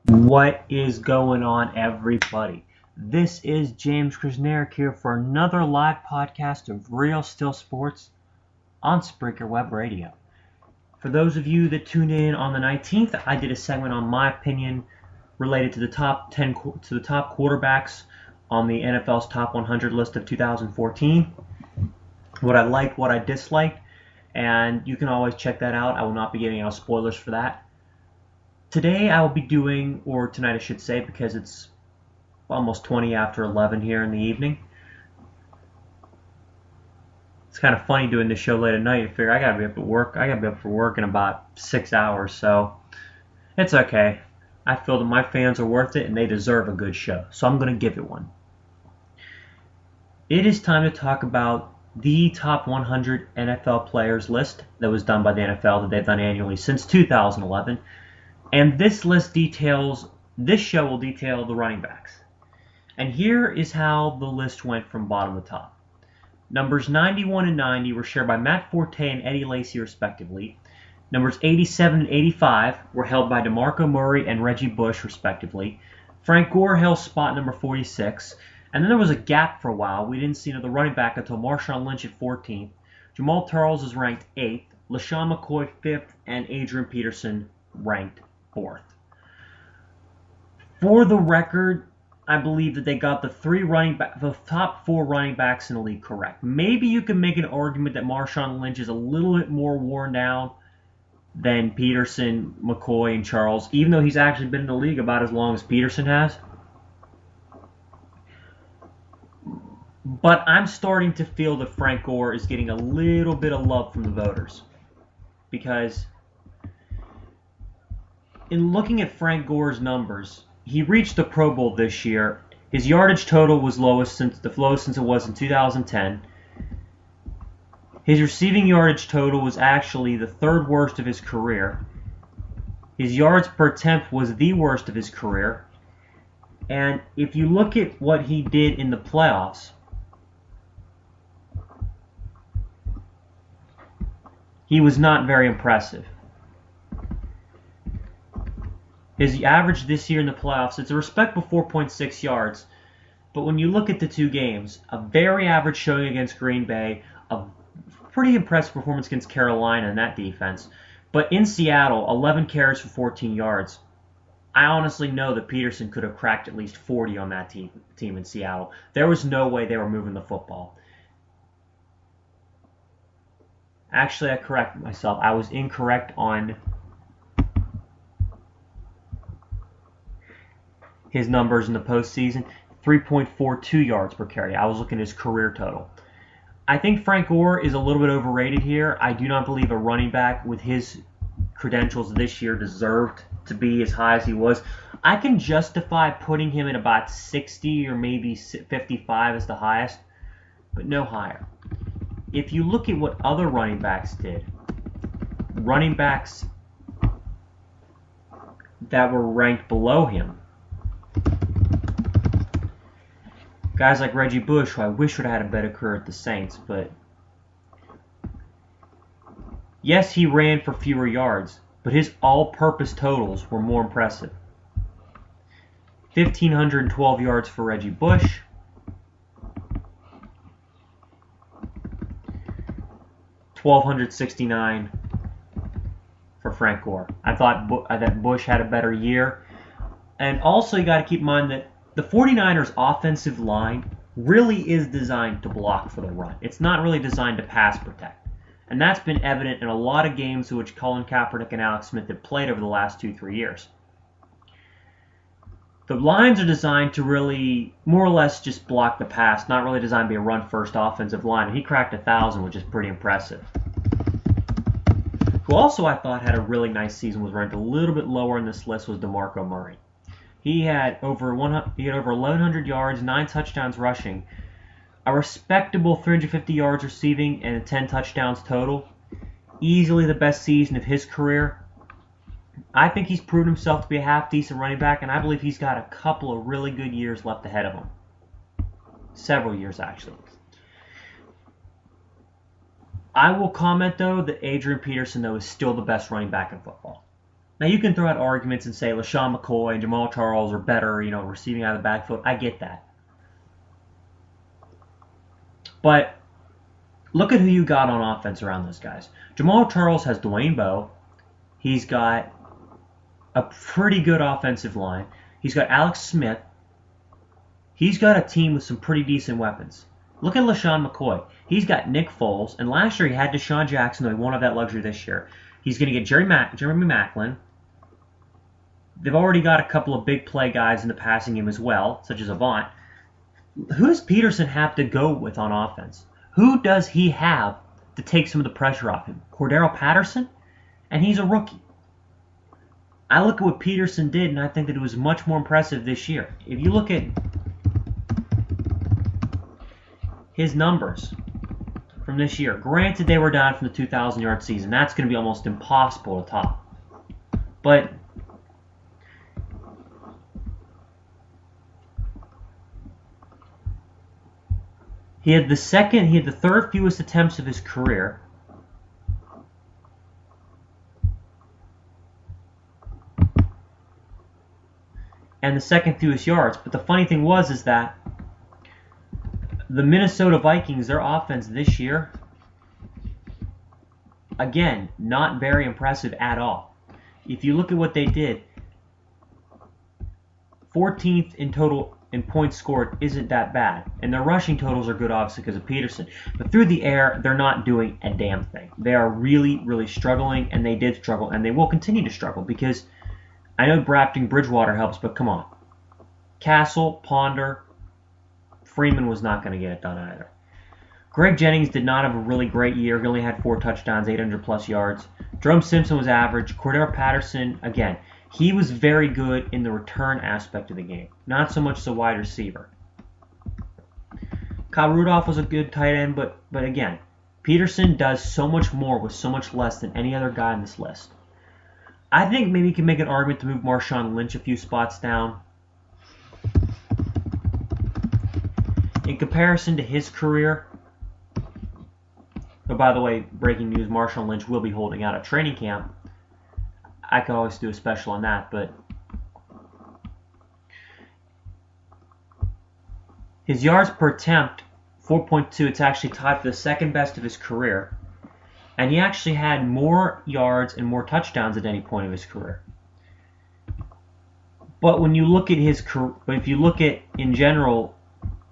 What is going on, everybody? This is James Krasnerick here for another live podcast of Real Still Sports on Spreaker Web Radio. For those of you that tuned in on the 19th, I did a segment on my opinion related to the top quarterbacks on the NFL's top 100 list of 2014. What I liked, what I disliked, and you can always check that out. I will not be giving out spoilers for that. Today I will be doing, or tonight I should say, because it's almost 20 after 11 here in the evening. It's kind of funny doing this show late at night. You figure I gotta be up at work. I gotta be up for work in about 6 hours, so it's okay. I feel that my fans are worth it and they deserve a good show, so I'm gonna give it one. It is time to talk about the top 100 NFL players list that was done by the NFL that they've done annually since 2011. And this show will detail the running backs. And here is how the list went from bottom to top. Numbers 91 and 90 were shared by Matt Forte and Eddie Lacy respectively. Numbers 87 and 85 were held by DeMarco Murray and Reggie Bush respectively. Frank Gore held spot number 46. And then there was a gap for a while. We didn't see another running back until Marshawn Lynch at 14th. Jamal Charles is ranked 8th. LaShawn McCoy 5th. And Adrian Peterson ranked 4th. For the record, I believe that they got the top 4 running backs in the league correct. Maybe you can make an argument that Marshawn Lynch is a little bit more worn down than Peterson, McCoy, and Charles, even though he's actually been in the league about as long as Peterson has. But I'm starting to feel that Frank Gore is getting a little bit of love from the voters. Because in looking at Frank Gore's numbers, he reached the Pro Bowl this year. His yardage total was the lowest since it was in 2010. His receiving yardage total was actually the 3rd worst of his career. His yards per attempt was the worst of his career. And if you look at what he did in the playoffs, he was not very impressive. His average this year in the playoffs, it's a respectable 4.6 yards. But when you look at the 2 games, a very average showing against Green Bay, a pretty impressive performance against Carolina in that defense. But in Seattle, 11 carries for 14 yards. I honestly know that Peterson could have cracked at least 40 on that team in Seattle. There was no way they were moving the football. Actually, I correct myself. I was incorrect on his numbers in the postseason. 3.42 yards per carry. I was looking at his career total. I think Frank Gore is a little bit overrated here. I do not believe a running back with his credentials this year deserved to be as high as he was. I can justify putting him at about 60 or maybe 55 as the highest, but no higher. If you look at what other running backs did, running backs that were ranked below him, guys like Reggie Bush, who I wish would have had a better career at the Saints, but yes, he ran for fewer yards, but his all-purpose totals were more impressive. 1,512 yards for Reggie Bush, 1,269 for Frank Gore. I thought that Bush had a better year. And also you got to keep in mind that the 49ers offensive line really is designed to block for the run. It's not really designed to pass protect. And that's been evident in a lot of games in which Colin Kaepernick and Alex Smith have played over the last 2-3 years. The lines are designed to really more or less just block the pass, not really designed to be a run-first offensive line. He cracked 1,000, which is pretty impressive. Who also I thought had a really nice season, was ranked a little bit lower in this list, was DeMarco Murray. He had over 1,100 yards, 9 touchdowns rushing, a respectable 350 yards receiving, and 10 touchdowns total. Easily the best season of his career. I think he's proven himself to be a half-decent running back, and I believe he's got a couple of really good years left ahead of him. Several years, actually. I will comment, though, that Adrian Peterson, though, is still the best running back in football. Now you can throw out arguments and say LaShawn McCoy and Jamal Charles are better, receiving out of the backfield. I get that. But look at who you got on offense around those guys. Jamal Charles has Dwayne Bowe. He's got a pretty good offensive line. He's got Alex Smith. He's got a team with some pretty decent weapons. Look at LaShawn McCoy. He's got Nick Foles, and last year he had Deshaun Jackson, though he won't have that luxury this year. He's going to get Jeremy Maclin. They've already got a couple of big play guys in the passing game as well, such as Avant. Who does Peterson have to go with on offense? Who does he have to take some of the pressure off him? Cordero Patterson? And he's a rookie. I look at what Peterson did, and I think that it was much more impressive this year. If you look at his numbers from this year, granted they were down from the 2,000-yard season. That's going to be almost impossible to top. But he had the third fewest attempts of his career. And the second fewest yards. But the funny thing is that the Minnesota Vikings, their offense this year, again, not very impressive at all. If you look at what they did, 14th in total in points scored isn't that bad. And their rushing totals are good, obviously, because of Peterson. But through the air, they're not doing a damn thing. They are really, really struggling, and they did struggle, and they will continue to struggle because I know drafting Bridgewater helps, but come on. Castle, Ponder, Freeman was not going to get it done either. Greg Jennings did not have a really great year. He only had 4 touchdowns, 800-plus yards. Jerome Simpson was average. Cordero Patterson, again, he was very good in the return aspect of the game, not so much the wide receiver. Kyle Rudolph was a good tight end, but again, Peterson does so much more with so much less than any other guy on this list. I think maybe you can make an argument to move Marshawn Lynch a few spots down. In comparison to his career, but by the way, breaking news, Marshawn Lynch will be holding out at training camp. I could always do a special on that, but his yards per attempt, 4.2, it's actually tied for the second best of his career. And he actually had more yards and more touchdowns at any point of his career. But when you look at if you look at, in general,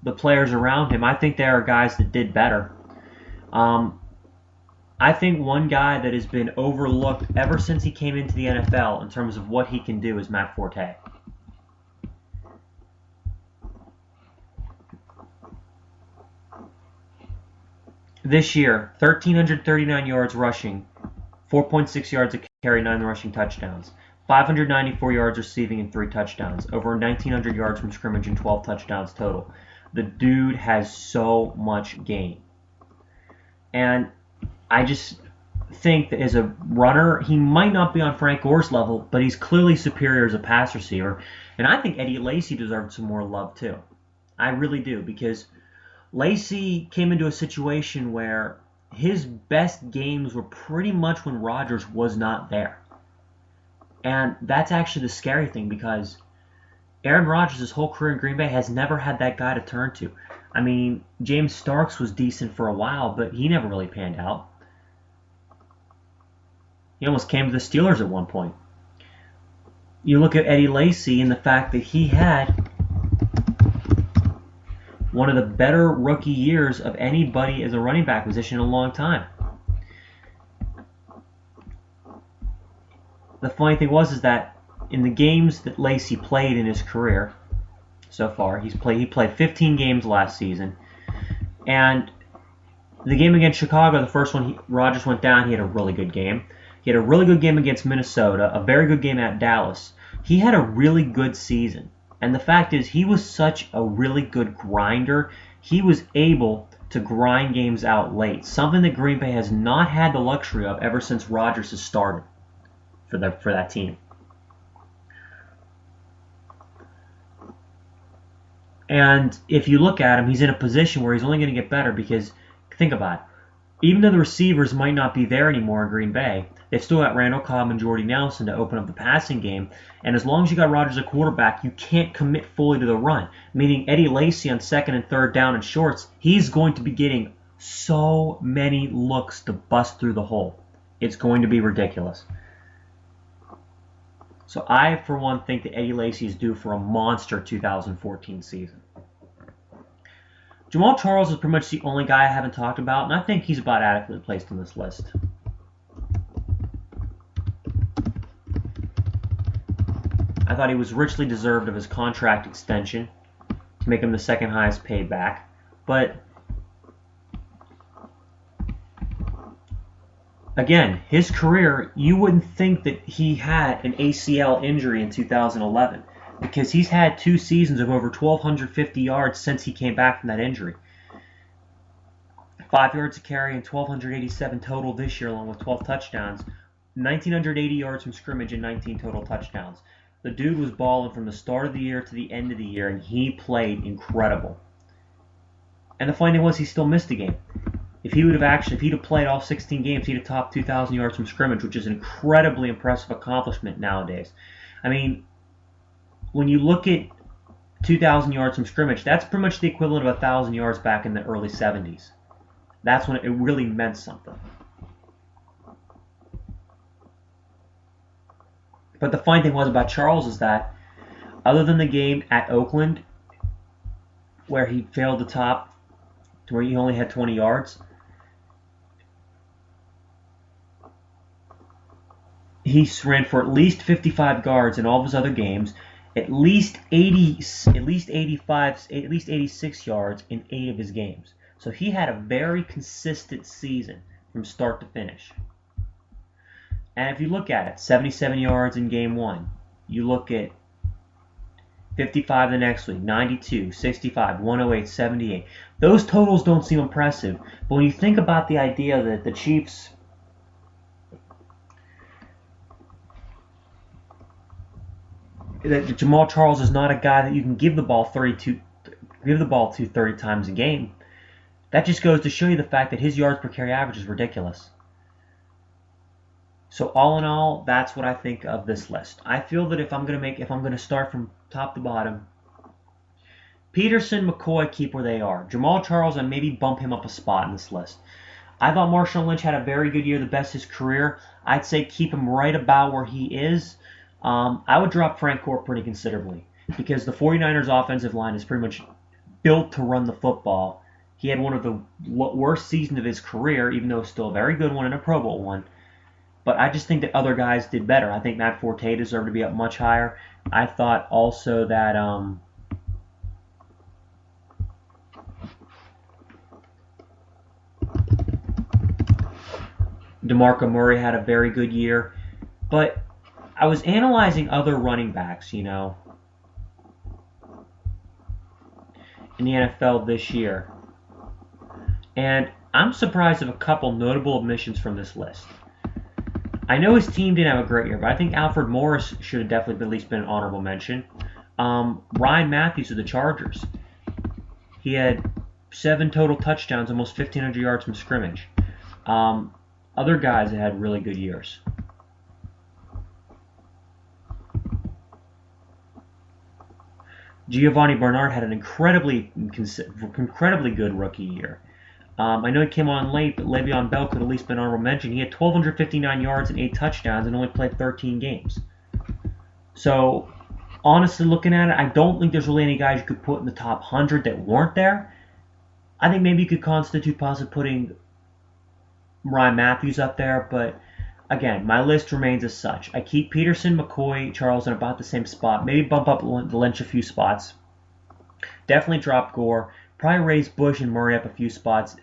the players around him, I think there are guys that did better. I think one guy that has been overlooked ever since he came into the NFL in terms of what he can do is Matt Forte. This year, 1,339 yards rushing, 4.6 yards a carry, 9 rushing touchdowns, 594 yards receiving and 3 touchdowns, over 1,900 yards from scrimmage and 12 touchdowns total. The dude has so much game. And I just think that as a runner, he might not be on Frank Gore's level, but he's clearly superior as a pass receiver. And I think Eddie Lacy deserves some more love too. I really do, because Lacy came into a situation where his best games were pretty much when Rodgers was not there. And that's actually the scary thing, because Aaron Rodgers' his whole career in Green Bay has never had that guy to turn to. I mean, James Starks was decent for a while, but he never really panned out. He almost came to the Steelers at one point. You look at Eddie Lacy and the fact that he had one of the better rookie years of anybody as a running back position in a long time. The funny thing is that in the games that Lacy played in his career so far, he played 15 games last season, and the game against Chicago, the first one, Rodgers went down, he had a really good game. He had a really good game against Minnesota, a very good game at Dallas. He had a really good season. And the fact is, he was such a really good grinder. He was able to grind games out late, something that Green Bay has not had the luxury of ever since Rodgers has started for that team. And if you look at him, he's in a position where he's only going to get better because, think about it, Even though the receivers might not be there anymore in Green Bay, they've still got Randall Cobb and Jordy Nelson to open up the passing game. And as long as you got Rodgers at quarterback, you can't commit fully to the run. Meaning Eddie Lacy on second and third down and shorts, he's going to be getting so many looks to bust through the hole. It's going to be ridiculous. So I, for one, think that Eddie Lacy is due for a monster 2014 season. Jamal Charles is pretty much the only guy I haven't talked about, and I think he's about adequately placed on this list. I thought he was richly deserved of his contract extension to make him the second highest paid back. But again, his career, you wouldn't think that he had an ACL injury in 2011 because he's had 2 seasons of over 1,250 yards since he came back from that injury. 5 yards a carry and 1,287 total this year, along with 12 touchdowns. 1,980 yards from scrimmage and 19 total touchdowns. The dude was balling from the start of the year to the end of the year, and he played incredible. And the funny thing was, he still missed a game. If he'd have played all 16 games, he'd have topped 2,000 yards from scrimmage, which is an incredibly impressive accomplishment nowadays. I mean, when you look at 2,000 yards from scrimmage, that's pretty much the equivalent of 1,000 yards back in the early 70s. That's when it really meant something. But the funny thing was about Charles is that, other than the game at Oakland, where he failed to top, to where he only had 20 yards, he ran for at least 55 yards in all of his other games, at least 86 yards in 8 of his games. So he had a very consistent season from start to finish. And if you look at it, 77 yards in game 1. You look at 55 the next week, 92, 65, 108, 78. Those totals don't seem impressive. But when you think about the idea that the Chiefs that Jamal Charles is not a guy that you can give the ball to 30 times a game, that just goes to show you the fact that his yards per carry average is ridiculous. So all in all, that's what I think of this list. I feel that if I'm going to start from top to bottom, Peterson, McCoy keep where they are. Jamal Charles, I maybe bump him up a spot in this list. I thought Marshawn Lynch had a very good year, the best of his career. I'd say keep him right about where he is. I would drop Frank Gore pretty considerably because the 49ers offensive line is pretty much built to run the football. He had one of the worst seasons of his career, even though it's still a very good one and a Pro Bowl one. But I just think that other guys did better. I think Matt Forte deserved to be up much higher. I thought also that DeMarco Murray had a very good year. But I was analyzing other running backs, in the NFL this year. And I'm surprised of a couple notable omissions from this list. I know his team didn't have a great year, but I think Alfred Morris should have definitely at least been an honorable mention. Ryan Matthews of the Chargers. He had 7 total touchdowns, almost 1,500 yards from scrimmage. Other guys that had really good years. Giovanni Bernard had an incredibly good rookie year. I know he came on late, but Le'Veon Bell could at least been honorable mention. He had 1,259 yards and 8 touchdowns and only played 13 games. So, honestly, looking at it, I don't think there's really any guys you could put in the top 100 that weren't there. I think maybe you could constitute possibly putting Ryan Matthews up there, but again, my list remains as such. I keep Peterson, McCoy, Charles in about the same spot. Maybe bump up the Lynch a few spots. Definitely drop Gore. Probably raise Bush and Murray up a few spots.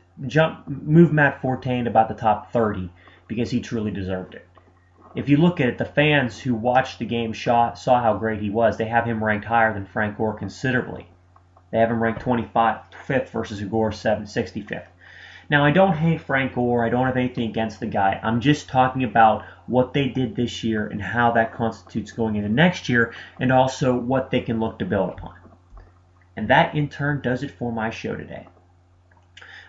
Move Matt Forte into about the top 30 because he truly deserved it. If you look at it, the fans who watched the game saw how great he was. They have him ranked higher than Frank Gore considerably. They have him ranked 25th versus Gore 65th. Now, I don't hate Frank Gore. I don't have anything against the guy. I'm just talking about what they did this year and how that constitutes going into next year and also what they can look to build upon. And that, in turn, does it for my show today.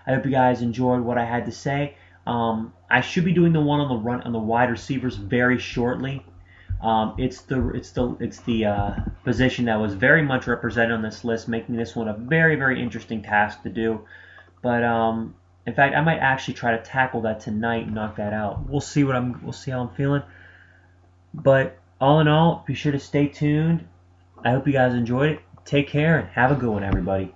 I hope you guys enjoyed what I had to say. I should be doing the one on the wide receivers very shortly. It's the position that was very much represented on this list, making this one a very, very interesting task to do. But in fact, I might actually try to tackle that tonight and knock that out. We'll see how I'm feeling. But all in all, be sure to stay tuned. I hope you guys enjoyed it. Take care and have a good one, everybody.